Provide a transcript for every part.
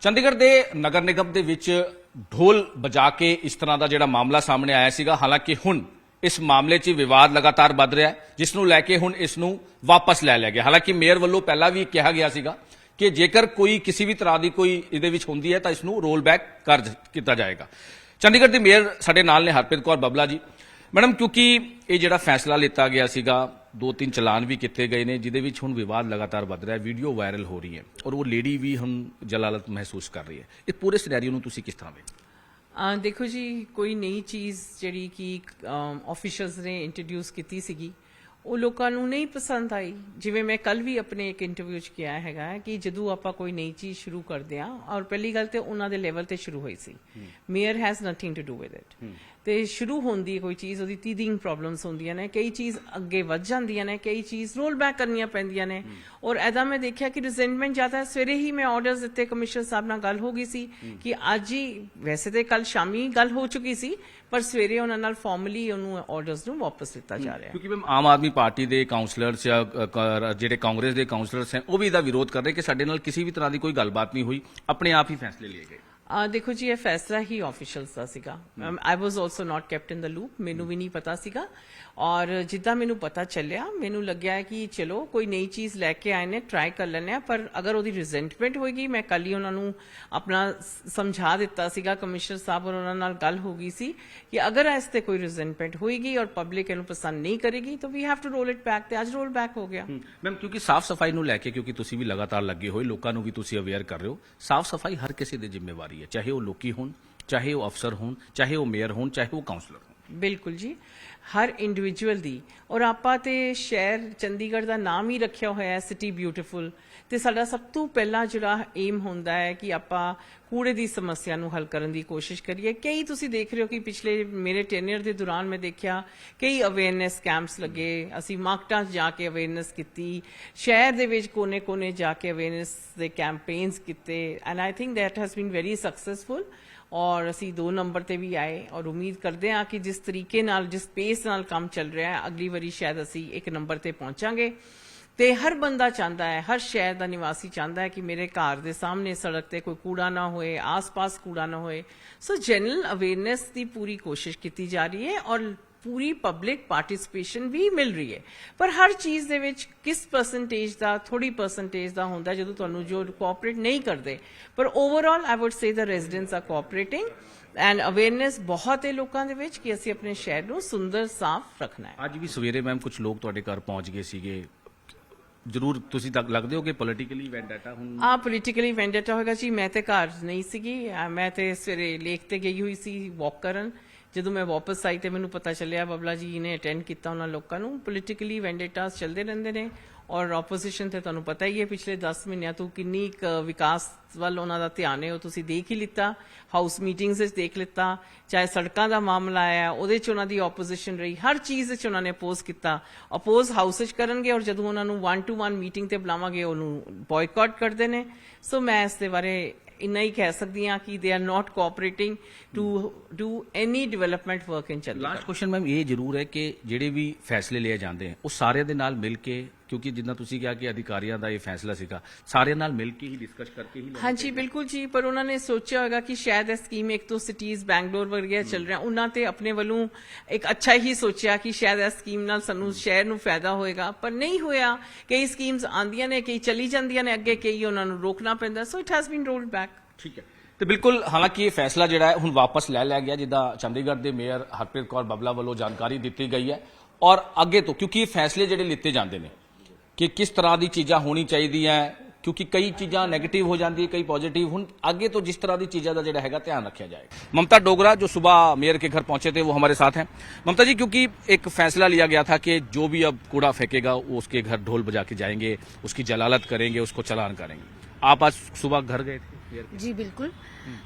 ਚੰਡੀਗੜ੍ਹ ਦੇ ਨਗਰ ਨਿਗਮ ਦੇ ਵਿੱਚ ਢੋਲ ਵਜਾ ਕੇ ਇਸ ਤਰ੍ਹਾਂ ਦਾ ਜਿਹੜਾ ਮਾਮਲਾ ਸਾਹਮਣੇ ਆਇਆ ਸੀਗਾ। ਹਾਲਾਂਕਿ ਹੁਣ ਇਸ ਮਾਮਲੇ 'ਚ ਵਿਵਾਦ ਲਗਾਤਾਰ ਵੱਧ ਰਿਹਾ ਹੈ, ਜਿਸ ਨੂੰ ਲੈ ਕੇ ਹੁਣ ਇਸ ਨੂੰ ਵਾਪਸ ਲੈ ਲਿਆ ਗਿਆ। ਹਾਲਾਂਕਿ ਮੇਅਰ ਵੱਲੋਂ ਪਹਿਲਾਂ ਵੀ ਕਿਹਾ ਗਿਆ ਸੀਗਾ ਕਿ ਜੇਕਰ ਕੋਈ ਕਿਸੇ ਵੀ ਤਰ੍ਹਾਂ ਦੀ ਕੋਈ ਇਹਦੇ ਵਿੱਚ ਹੁੰਦੀ ਹੈ ਤਾਂ ਇਸ ਨੂੰ ਰੋਲ ਬੈਕ ਕਰ ਕੀਤਾ ਜਾਏਗਾ। ਚੰਡੀਗੜ੍ਹ ਦੇ ਮੇਅਰ ਸਾਡੇ ਨਾਲ ਨੇ ਹਰਪ੍ਰੀਤ ਕੌਰ ਬੱਬਲਾ ਜੀ। ਮੈਡਮ, ਕਿਉਂਕਿ ਇਹ ਜਿਹੜਾ ਫੈਸਲਾ ਲਿੱਤਾ ਗਿਆ ਸੀਗਾ, 2-3 ਚਲਾਨ ਵੀ ਕੀਤੇ ਗਏ ਨੇ, ਜਿਹਦੇ ਵਿੱਚ ਹੁਣ ਵਿਵਾਦ ਲਗਾਤਾਰ ਵੱਧ ਰਿਹਾ ਹੈ, ਵੀਡੀਓ ਵਾਇਰਲ ਹੋ ਰਹੀ ਹੈ ਔਰ ਉਹ ਲੇਡੀ ਵੀ ਹੁਣ ਜਲਾਲਤ ਮਹਿਸੂਸ ਕਰ ਰਹੀ ਹੈ। ਇਹ ਪੂਰੇ ਸਿਨੈਰੀਓ ਨੂੰ ਤੁਸੀਂ ਕਿਸ ਤਰ੍ਹਾਂ ਵੇਖਦੇ? देखो जी, कोई नई चीज़ ਜਿਹੜੀ ਕਿ ਆਫੀਸ਼ੀਅਲਸ ਨੇ ਇੰਟਰੋਡਿਊਸ ਕੀਤੀ ਸੀਗੀ, ਉਹ ਲੋਕਾਂ ਨੂੰ ਨਹੀਂ ਪਸੰਦ ਆਈ। ਜਿਵੇਂ ਮੈਂ ਕੱਲ ਵੀ ਆਪਣੇ ਇੱਕ ਇੰਟਰਵਿਊ 'ਚ ਕਿਹਾ ਹੈਗਾ ਕਿ ਜਦੋਂ ਆਪਾਂ ਕੋਈ ਨਈ ਚੀਜ਼ ਸ਼ੁਰੂ ਕਰਦੇ ਹਾਂ, ਔਰ ਪਹਿਲੀ ਗੱਲ ਤੇ ਉਹਨਾਂ ਦੇ ਲੈਵਲ ਤੇ ਸ਼ੁਰੂ ਹੋਈ ਸੀ, mayor has nothing to do with it. ਤੇ ਸ਼ੁਰੂ ਹੁੰਦੀ ਹੈ ਕੋਈ ਚੀਜ਼, ਉਹਦੀ ਟੀਥਿੰਗ ਪ੍ਰੋਬਲਮਸ ਹੁੰਦੀਆਂ ਨੇ, ਕਈ ਚੀਜ਼ ਅੱਗੇ ਵੱਧ ਜਾਂਦੀਆਂ ਨੇ, ਕਈ ਚੀਜ਼ ਰੋਲ ਬੈਕ ਕਰਨੀਆਂ ਪੈਂਦੀਆਂ ਨੇ। ਔਰ ਇਹਦਾ ਮੈਂ ਦੇਖਿਆ ਕਿ ਰਿਜ਼ੈਂਟਮੈਂਟ ਜ਼ਿਆਦਾ। ਸਵੇਰੇ ਹੀ ਮੈਂ ਆਰਡਰਸ ਦਿੱਤੇ, ਕਮਿਸ਼ਨਰ ਸਾਹਿਬ ਨਾਲ ਗੱਲ ਹੋ ਗਈ ਸੀ ਕਿ ਅੱਜ ਹੀ, ਵੈਸੇ ਤੇ ਕੱਲ ਸ਼ਾਮੀ ਗੱਲ ਹੋ ਚੁੱਕੀ ਸੀ, ਪਰ ਸਵੇਰੇ ਉਹਨਾਂ ਨਾਲ ਫਾਰਮਲੀ ਉਹਨੂੰ ਆਰਡਰਸ ਨੂੰ ਵਾਪਸ ਦਿੱਤਾ ਜਾ ਰਿਹਾ। ਕਿਉਂਕਿ ਆਮ ਆਦਮੀ ਪਾਰਟੀ ਦੇ ਕਾਉਂਸਲਰਸ ਜਾਂ ਜਿਹੜੇ ਕਾਂਗਰਸ ਦੇ ਕਾਉਂਸਲਰਸ ਹੈ, ਉਹ ਵੀ ਇਹਦਾ ਵਿਰੋਧ ਕਰ ਰਹੇ ਕਿ ਸਾਡੇ ਨਾਲ ਕਿਸੇ ਵੀ ਤਰ੍ਹਾਂ ਦੀ ਕੋਈ ਗੱਲਬਾਤ ਨਹੀਂ ਹੋਈ, ਆਪਣੇ ਆਪ ਹੀ ਫੈਸਲੇ ਲਏ ਗਏ। ਦੇਖੋ ਜੀ, ਇਹ ਫੈਸਲਾ ਹੀ ਆਫੀਸ਼ੀਅਲਸ ਦਾ ਸੀਗਾ। I was also not kept in the loop, ਮੈਨੂੰ ਵੀ ਨਹੀਂ ਪਤਾ ਸੀਗਾ। ਔਰ ਜਿੱਦਾਂ ਮੈਨੂੰ ਪਤਾ ਚੱਲਿਆ, ਮੈਨੂੰ ਲੱਗਿਆ ਕਿ ਚਲੋ ਕੋਈ ਨਈ ਚੀਜ਼ ਲੈ ਕੇ ਆਏ ਨੇ, ਟਰਾਈ ਕਰ ਲੈਂਦੇ ਆ। ਪਰ ਅਗਰ ਉਹਦੀ ਰਿਜ਼ੈਂਟਮੈਂਟ ਹੋਏਗੀ, ਮੈਂ ਕੱਲ ਹੀ ਉਹਨਾਂ ਨੂੰ ਆਪਣਾ ਸਮਝਾ ਦਿੱਤਾ ਸੀਗਾ, ਕਮਿਸ਼ਨਰ ਸਾਹਿਬ ਔਰ ਉਹਨਾਂ ਨਾਲ ਗੱਲ ਹੋ ਗਈ ਸੀ ਕਿ ਅਗਰ ਇਸ ਤੇ ਕੋਈ ਰਿਜ਼ੈਂਟਮੈਂਟ ਹੋਏਗੀ ਔਰ ਪਬਲਿਕ ਇਹਨੂੰ ਪਸੰਦ ਨਹੀਂ ਕਰੇਗੀ ਤਾਂ we have to roll it back. ਤੇ ਅੱਜ ਰੋਲ ਬੈਕ ਹੋ ਗਿਆ। ਮੈਮ, ਕਿਉਂਕਿ ਸਾਫ਼ ਸਫਾਈ ਨੂੰ ਲੈ ਕੇ, ਕਿਉਂਕਿ ਤੁਸੀਂ ਵੀ ਲਗਾਤਾਰ ਲੱਗੇ ਹੋਏ, ਲੋਕਾਂ ਨੂੰ ਵੀ ਤੁਸੀਂ ਅਵੇਅਰ ਕਰ ਰਹੇ ਹੋ, ਸਾਫ਼ ਸਫਾਈ ਹਰ ਕਿਸੇ ਦੀ ਜ਼ਿੰਮੇਵਾਰੀ ਹੈ, ਚਾਹੇ ਉਹ ਲੋਕੀ ਹੋਣ, ਚਾਹੇ ਉਹ ਅਫਸਰ ਹੋਣ, ਚਾਹੇ ਉਹ ਮੇਅਰ ਹੋਣ, ਚਾਹੇ ਉਹ ਕਾਉਂਸਲਰ ਹੋਣ। ਬਿਲਕੁਲ ਜੀ, ਹਰ ਇੰਡੀਵਿਜੂਅਲ ਦੀ। ਔਰ ਆਪਾਂ ਤੇ ਸ਼ਹਿਰ ਚੰਡੀਗੜ੍ਹ ਦਾ ਨਾਮ ਹੀ ਰੱਖਿਆ ਹੋਇਆ ਹੈ ਸਿਟੀ ਬਿਊਟੀਫੁਲ, ਤੇ ਸਾਡਾ ਸਭ ਤੋਂ ਪਹਿਲਾਂ ਜਿਹੜਾ ਏਮ ਹੁੰਦਾ ਹੈ ਕਿ ਆਪਾਂ ਕੂੜੇ ਦੀ ਸਮੱਸਿਆ ਨੂੰ ਹੱਲ ਕਰਨ ਦੀ ਕੋਸ਼ਿਸ਼ ਕਰੀਏ। ਕਈ ਤੁਸੀਂ ਦੇਖ ਰਹੇ ਹੋ ਕਿ ਪਿਛਲੇ ਮੇਰੇ ਟੈਨਿਅਰ ਦੇ ਦੌਰਾਨ ਮੈਂ ਦੇਖਿਆ ਕਈ ਅਵੇਅਰਨੈਸ ਕੈਂਪਸ ਲੱਗੇ, ਅਸੀਂ ਮਾਰਕਟਾਂ 'ਚ ਜਾ ਕੇ ਅਵੇਅਰਨੈਸ ਕੀਤੀ, ਸ਼ਹਿਰ ਦੇ ਵਿੱਚ ਕੋਨੇ-ਕੋਨੇ ਜਾ ਕੇ ਅਵੇਅਰਨੈਸ ਦੇ ਕੈਂਪੇਨਸ ਕੀਤੇ, and I think that has been very successful. ਔਰ ਅਸੀਂ 2 ਨੰਬਰ ਤੇ ਵੀ ਆਏ ਔਰ ਉਮੀਦ ਕਰਦੇ ਹਾਂ ਕਿ ਜਿਸ ਤਰੀਕੇ ਨਾਲ, ਜਿਸ ਪੇਸ ਨਾਲ ਕੰਮ ਚੱਲ ਰਿਹਾ ਹੈ, ਅਗਲੀ ਵਾਰੀ ਸ਼ਾਇਦ ਅਸੀਂ 1 ਨੰਬਰ ਤੇ ਪਹੁੰਚਾਂਗੇ। ਤੇ ਹਰ ਬੰਦਾ ਚਾਹੁੰਦਾ ਹੈ, ਹਰ ਸ਼ਹਿਰ ਦਾ ਨਿਵਾਸੀ ਚਾਹੁੰਦਾ ਹੈ ਕਿ ਮੇਰੇ ਘਰ ਦੇ ਸਾਹਮਣੇ ਸੜਕ ਤੇ ਕੋਈ ਕੂੜਾ ਨਾ ਹੋਏ, ਆਸ-ਪਾਸ ਕੂੜਾ ਨਾ ਹੋਏ। ਸੋ ਜਨਰਲ ਅਵੇਅਰਨੈਸ ਦੀ ਪੂਰੀ ਕੋਸ਼ਿਸ਼ ਕੀਤੀ ਜਾ ਰਹੀ ਹੈ ਔਰ ਪੂਰੀ ਪਬਲਿਕ ਪਾਰਟਿਸਿਪੇਸ਼ਨ ਵੀ ਮਿਲ ਰਹੀ ਹੈ। ਪਰ ਹਰ ਚੀਜ਼ ਦੇ ਵਿੱਚ ਕਿਸ ਪਰਸੈਂਟੇਜ ਦਾ, ਥੋੜੀ ਪਰਸੈਂਟੇਜ ਦਾ ਹੁੰਦਾ ਜਦੋਂ ਤੁਹਾਨੂੰ ਜੋ ਕੋਆਪਰੇਟ ਨਹੀਂ ਕਰਦੇ। ਪਰ overall I would say the residents are cooperating and awareness ਬਹੁਤ ਹੈ ਲੋਕਾਂ ਦੇ ਵਿੱਚ ਕਿ ਅਸੀਂ ਆਪਣੇ ਸ਼ਹਿਰ ਨੂੰ ਸੁੰਦਰ, ਸਾਫ਼ ਰੱਖਣਾ ਹੈ। ਅੱਜ ਵੀ ਸਵੇਰੇ ਮੈਮ ਕੁਝ ਲੋਕ ਤੁਹਾਡੇ ਘਰ ਪਹੁੰਚ ਗਏ ਸੀਗੇ, ਜ਼ਰੂਰ ਤੁਸੀਂ ਤੱਕ ਲੱਗਦੇ ਹੋ ਕਿ ਪੋਲੀਟੀਕਲੀ ਵੈਂਡੇਟਾ ਹੁਣ? ਪੋਲੀਟੀਕਲੀ ਵੈਂਡੇਟਾ ਹੋਏਗਾ ਜੀ। ਮੈਂ ਤੇ ਘਰ ਨਹੀਂ ਸੀਗੀ, ਮੈਂ ਤੇ ਸਵੇਰੇ ਲੇਕ ਤੇ ਗਈ ਹੋਈ ਸੀ ਵਾਕ ਕਰਨ। ਜਦੋਂ ਮੈਂ ਵਾਪਸ ਆਈ ਤੇ ਮੈਨੂੰ ਪਤਾ ਚੱਲਿਆ ਬੱਬਲਾ ਜੀ ਨੇ ਅਟੈਂਡ ਕੀਤਾ ਉਹਨਾਂ ਲੋਕਾਂ ਨੂੰ। ਪੋਲੀਟੀਕਲੀ ਵੈਂਡੇਟਾਸ ਚੱਲਦੇ ਰਹਿੰਦੇ ਨੇ ਔਰ ਆਪੋਜੀਸ਼ਨ ਤੇ ਤੁਹਾਨੂੰ ਪਤਾ ਹੀ ਹੈ ਪਿਛਲੇ 10 ਮਹੀਨਿਆਂ ਤੋਂ ਕਿੰਨੀ ਵਿਕਾਸ ਵੱਲ ਉਹਨਾਂ ਦਾ ਧਿਆਨ ਹੈ, ਉਹ ਤੁਸੀਂ ਦੇਖ ਹੀ ਲਿੱਤਾ, ਹਾਊਸ ਮੀਟਿੰਗਸ ਵਿੱਚ ਦੇਖ ਲਿੱਤਾ। ਚਾਹੇ ਸੜਕਾਂ ਦਾ ਮਾਮਲਾ ਆਇਆ, ਉਹਦੇ 'ਚ ਉਹਨਾਂ ਦੀ ਆਪੋਜੀਸ਼ਨ ਰਹੀ, ਹਰ ਚੀਜ਼ ਵਿੱਚ ਉਹਨਾਂ ਨੇ ਅਪੋਜ਼ ਕੀਤਾ। ਅਪੋਜ਼ ਹਾਊਸ 'ਚ ਕਰਨਗੇ ਔਰ ਜਦੋਂ ਉਹਨਾਂ ਨੂੰ 1-to-1 ਮੀਟਿੰਗ ਤੇ ਬੁਲਾਵਾਂਗੇ ਉਹਨੂੰ ਬॉयਕਾਟ ਕਰਦੇ ਨੇ। ਸੋ ਮੈਂ ਇਸ ਦੇ ਬਾਰੇ ਇੰਨਾ ਹੀ ਕਹਿ ਸਕਦੀ ਹਾਂ ਕਿ they are not cooperating to do any development work in Chandigarh. Last question ma'am, ਇਹ ਜ਼ਰੂਰ ਹੈ ਕਿ ਜਿਹੜੇ ਵੀ ਫੈਸਲੇ ਲਏ ਜਾਂਦੇ ਹਨ ਉਹ ਸਾਰਿਆਂ ਦੇ ਨਾਲ ਮਿਲ ਕੇ, ਕਿਉਂਕਿ ਜਿੱਦਾਂ ਤੁਸੀਂ ਕਿਹਾ ਕਿ ਅਧਿਕਾਰੀਆਂ ਦਾ ਇਹ ਫੈਸਲਾ ਸੀਗਾ, ਸਾਰਿਆਂ ਨਾਲ ਮਿਲ ਕੇ ਹੀ ਡਿਸਕਸ ਕਰਕੇ ਹੀ। ਹਾਂਜੀ ਬਿਲਕੁਲ ਜੀ, ਪਰ ਉਹਨਾਂ ਨੇ ਸੋਚਿਆ ਹੋਏਗਾ ਕਿ ਸ਼ਾਇਦ ਇਹ ਸਕੀਮ ਇੱਕ ਤੋਂ ਸਿਟੀਜ਼ ਬੈਂਗਲੋਰ ਵਰਗੀਆਂ ਚੱਲ ਰਿਹਾ, ਉਹਨਾਂ ਤੇ ਆਪਣੇ ਵੱਲੋਂ ਇੱਕ ਅੱਛਾ ਹੀ ਸੋਚਿਆ ਕਿ ਸ਼ਾਇਦ ਇਸ ਸਕੀਮ ਨਾਲ ਸਾਨੂੰ ਸ਼ਹਿਰ ਨੂੰ ਫਾਇਦਾ ਹੋਏਗਾ, ਪਰ ਨਹੀਂ ਹੋਇਆ। ਕਈ ਸਕੀਮਸ ਆਉਂਦੀਆਂ ਨੇ, ਕਈ ਚਲੀ ਜਾਂਦੀਆਂ ਨੇ ਅੱਗੇ, ਕਈ ਉਹਨਾਂ ਨੂੰ ਰੋਕਣਾ ਪੈਂਦਾ। So it has been rolled back. ਠੀਕ ਹੈ, ਤੇ ਬਿਲਕੁਲ, ਹਾਲਾਂਕਿ ਇਹ ਫੈਸਲਾ ਜਿਹੜਾ ਹੈ ਹੁਣ ਵਾਪਸ ਲੈ ਲਿਆ ਗਿਆ, ਜਿੱਦਾਂ ਚੰਡੀਗੜ੍ਹ ਦੇ ਮੇਅਰ ਹਰਪ੍ਰੀਤ ਕੌਰ ਬੱਬਲਾ ਵੱਲੋਂ ਜਾਣਕਾਰੀ ਦਿੱਤੀ ਗਈ ਹੈ। ਔਰ ਅੱਗੇ ਤੋਂ ਕਿਉਂਕਿ ਇਹ ਫੈਸਲੇ ਜਿਹੜੇ ਲਿੱਤੇ ਜਾਂਦੇ ਨੇ ਕਿ ਕਿਸ ਤਰ੍ਹਾਂ ਦੀ ਚੀਜ਼ਾਂ ਹੋਣੀ ਚਾਹੀਦੀਆਂ, क्योंकि कई चीज़ा नैगेटिव हो जाती है, कई पॉजिटिव। हुण आगे तो जिस तरह की चीज़ों का जो है ध्यान रखा जाएगा। ममता डोगरा जो सुबह मेयर के घर पहुंचे थे वो हमारे साथ हैं। ममता जी, क्योंकि एक फैसला लिया गया था कि जो भी अब कूड़ा फेंकेगा वो उसके घर ढोल बजा के जाएंगे, उसकी जलालत करेंगे, उसको चालान करेंगे। आप आज सुबह घर गए थे? जी बिल्कुल।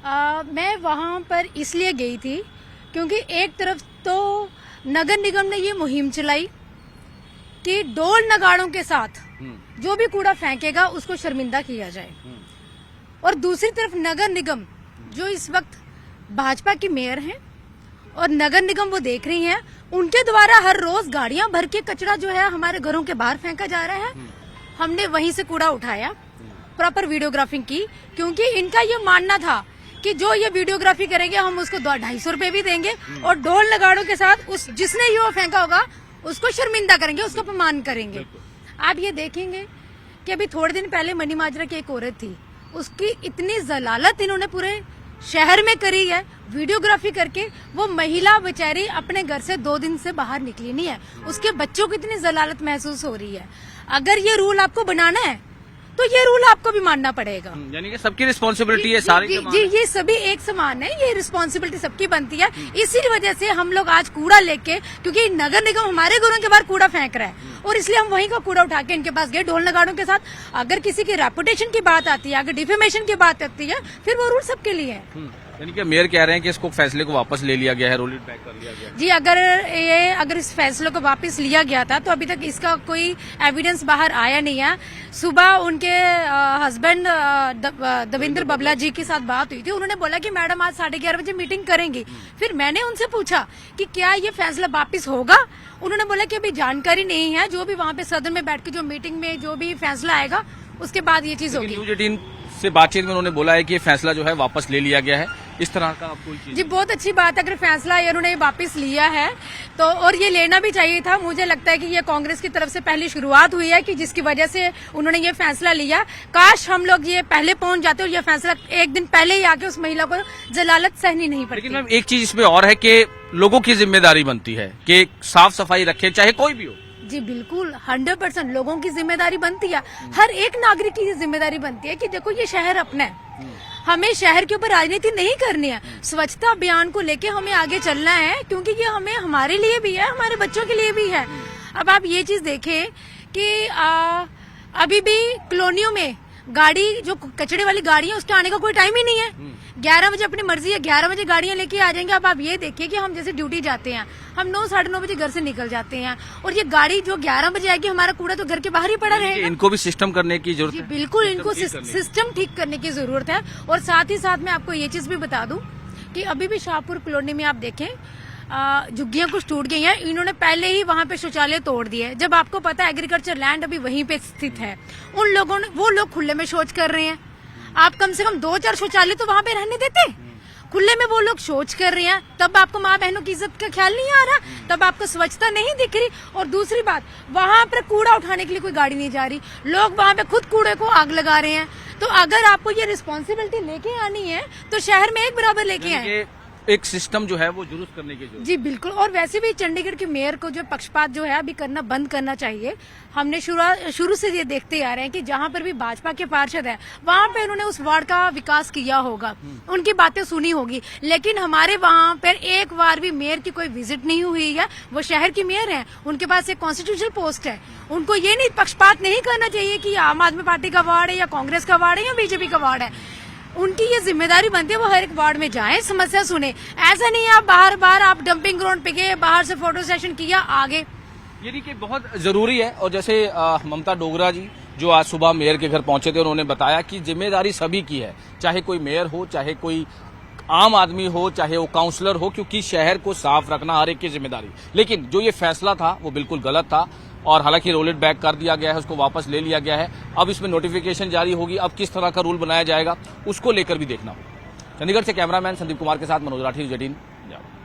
मैं वहाँ पर इसलिए गई थी क्योंकि एक तरफ तो नगर निगम ने ये मुहिम चलाई कि ढोल नगाड़ों के साथ जो भी कूड़ा फेंकेगा उसको शर्मिंदा किया जाए, और दूसरी तरफ नगर निगम जो इस वक्त भाजपा की मेयर हैं और नगर निगम वो देख रही हैं, उनके द्वारा हर रोज गाड़ियां भर के कचरा जो है हमारे घरों के बाहर फेंका जा रहा है। हमने वहीं से कूड़ा उठाया प्रॉपर वीडियोग्राफिंग की, क्योंकि इनका ये मानना था कि जो ये वीडियोग्राफी करेंगे हम उसको 250 रुपए भी देंगे और ढोल नगाड़ों के साथ उस जिसने ये फेंका होगा उसको शर्मिंदा करेंगे, उसको अपमान करेंगे। आप ये देखेंगे कि अभी थोड़े दिन पहले मनी माजरा की एक औरत थी, उसकी इतनी जलालत इन्होंने पूरे शहर में करी है वीडियोग्राफी करके। वो महिला बेचारी अपने घर से 2 दिन से बाहर निकली नहीं है, उसके बच्चों को इतनी जलालत महसूस हो रही है। अगर ये रूल आपको बनाना है तो ये रूल आपको भी मानना पड़ेगा। यानी कि सबकी रिस्पॉन्सिबिलिटी है, सारी जी, ये सभी एक समान है, ये रिस्पॉन्सिबिलिटी सबकी बनती है। इसी वजह से हम लोग आज कूड़ा लेके, क्योंकि नगर निगम हमारे घरों के बाहर कूड़ा फेंक रहा है और इसलिए हम वहीं का कूड़ा उठा के इनके पास गए ढोल नगाड़ों के साथ। अगर किसी की रेपुटेशन की बात आती है, अगर डिफेमेशन की बात आती है, फिर वो रूल सबके लिए है। यानी कि मेयर कह रहे हैं कि इसको फैसले को वापस ले लिया गया है, रोल इट बैक कर लिया गया है। जी, अगर इस फैसले को वापस लिया गया था तो अभी तक इसका कोई एविडेंस बाहर आया नहीं है। सुबह उनके हस्बैंड दविंदर बबला जी के साथ बात हुई थी, उन्होंने बोला कि मैडम आज 11:30 बजे मीटिंग करेंगी। फिर मैंने उनसे पूछा कि क्या ये फैसला वापस होगा, उन्होंने बोला कि अभी जानकारी नहीं है, जो भी वहाँ पे सदन में बैठ के जो मीटिंग में जो भी फैसला आएगा उसके बाद ये चीज होगी। न्यूज़ 18 से बातचीत में उन्होंने बोला है कि ये फैसला जो है वापस ले लिया गया है, इस तरह का कोई चीज। जी, बहुत अच्छी बात है अगर फैसला ये उन्होंने वापस लिया है तो, और ये लेना भी चाहिए था। मुझे लगता है कि ये कांग्रेस की तरफ से पहली शुरुआत हुई है कि जिसकी वजह से उन्होंने ये फैसला लिया। काश हम लोग ये पहले पहुंच जाते और ये फैसला एक दिन पहले ही आके उस महिला को जलालत सहनी नहीं पड़ती। लेकिन मैम एक चीज इसमें और है कि लोगों की जिम्मेदारी बनती है कि साफ सफाई रखे, चाहे कोई भी हो। जी बिल्कुल, 100% लोगों की जिम्मेदारी बनती है, हर एक नागरिक की जिम्मेदारी बनती है कि देखो ये शहर अपना है, हमें शहर के ऊपर राजनीति नहीं करनी है। स्वच्छता अभियान को लेके हमें आगे चलना है, क्योंकि ये हमें हमारे लिए भी है, हमारे बच्चों के लिए भी है। अब आप ये चीज देखें कि अभी भी कॉलोनियों में गाड़ी जो कचड़े वाली गाड़ी है उसके आने का कोई टाइम ही नहीं है। 11 बजे अपनी मर्जी है, 11 बजे गाड़ियां लेके आ जाएंगे। अब आप ये देखिए कि हम जैसे ड्यूटी जाते हैं, हम 9 साढ़े 9 बजे घर से निकल जाते हैं और ये गाड़ी जो 11 बजे आएगी, हमारा कूड़ा तो घर के बाहर ही पड़ा रहेगा। इनको भी सिस्टम करने की जरूरत है। बिल्कुल, इनको सिस्टम ठीक करने की जरूरत है। और साथ ही साथ मैं आपको ये चीज भी बता दूं कि अभी भी शाहपुर कॉलोनी में आप देखें झुग्गियां कुछ टूट गई हैं, इन्होंने पहले ही वहां पे शौचालय तोड़ दिए। जब आपको पता है एग्रीकल्चर लैंड अभी वहीं पे स्थित है, उन लोगों ने, वो लोग खुले में शौच कर रहे हैं। आप कम से कम 2-4 शौचालय तो वहां पे रहने देते, खुले में वो लोग शौच कर रहे हैं। तब आपको माँ बहनों की इज्जत का ख्याल नहीं आ रहा, तब आपको स्वच्छता नहीं दिख रही। और दूसरी बात, वहां पर कूड़ा उठाने के लिए कोई गाड़ी नहीं जा रही, लोग वहां पे खुद कूड़े को आग लगा रहे हैं। तो अगर आपको ये रिस्पॉन्सिबिलिटी लेके आनी है तो शहर में एक बराबर लेके आए, एक सिस्टम जो है वो दुरुस्त करने की जरूरत। जी बिल्कुल। और वैसे भी चंडीगढ़ के मेयर को जो पक्षपात जो है अभी करना बंद करना चाहिए। हमने शुरू से ये देखते आ रहे हैं कि जहां पर भी भाजपा के पार्षद है वहां पे उन्होंने उस वार्ड का विकास किया होगा, उनकी बातें सुनी होगी, लेकिन हमारे वहां पर एक बार भी मेयर की कोई विजिट नहीं हुई है। वो शहर की मेयर है, उनके पास एक कॉन्स्टिट्यूशनल पोस्ट है, उनको ये नहीं पक्षपात नहीं करना चाहिए कि आम आदमी पार्टी का वार्ड है या कांग्रेस का वार्ड है या बीजेपी का वार्ड है। उनकी ये जिम्मेदारी बनती है वो हर एक वार्ड में जाएं, समस्या सुने। ऐसा नहीं है आप बार आप डंपिंग ग्राउंड पे गए, बाहर से फोटो सेशन किया, आगे। यानी कि बहुत जरूरी है। और जैसे ममता डोगरा जी जो आज सुबह मेयर के घर पहुंचे थे, उन्होंने बताया कि जिम्मेदारी सभी की है, चाहे कोई मेयर हो, चाहे कोई आम आदमी हो, चाहे वो काउंसलर हो, क्योंकि शहर को साफ रखना हर एक की जिम्मेदारी। लेकिन जो ये फैसला था वो बिल्कुल गलत था और हालांकि रोल इट बैक कर दिया गया है, उसको वापस ले लिया गया है। अब इसमें नोटिफिकेशन जारी होगी, अब किस तरह का रूल बनाया जाएगा उसको लेकर भी देखना होगा। चंडीगढ़ से कैमरामैन संदीप कुमार के साथ मनोज राठी, न्यूज़ 18।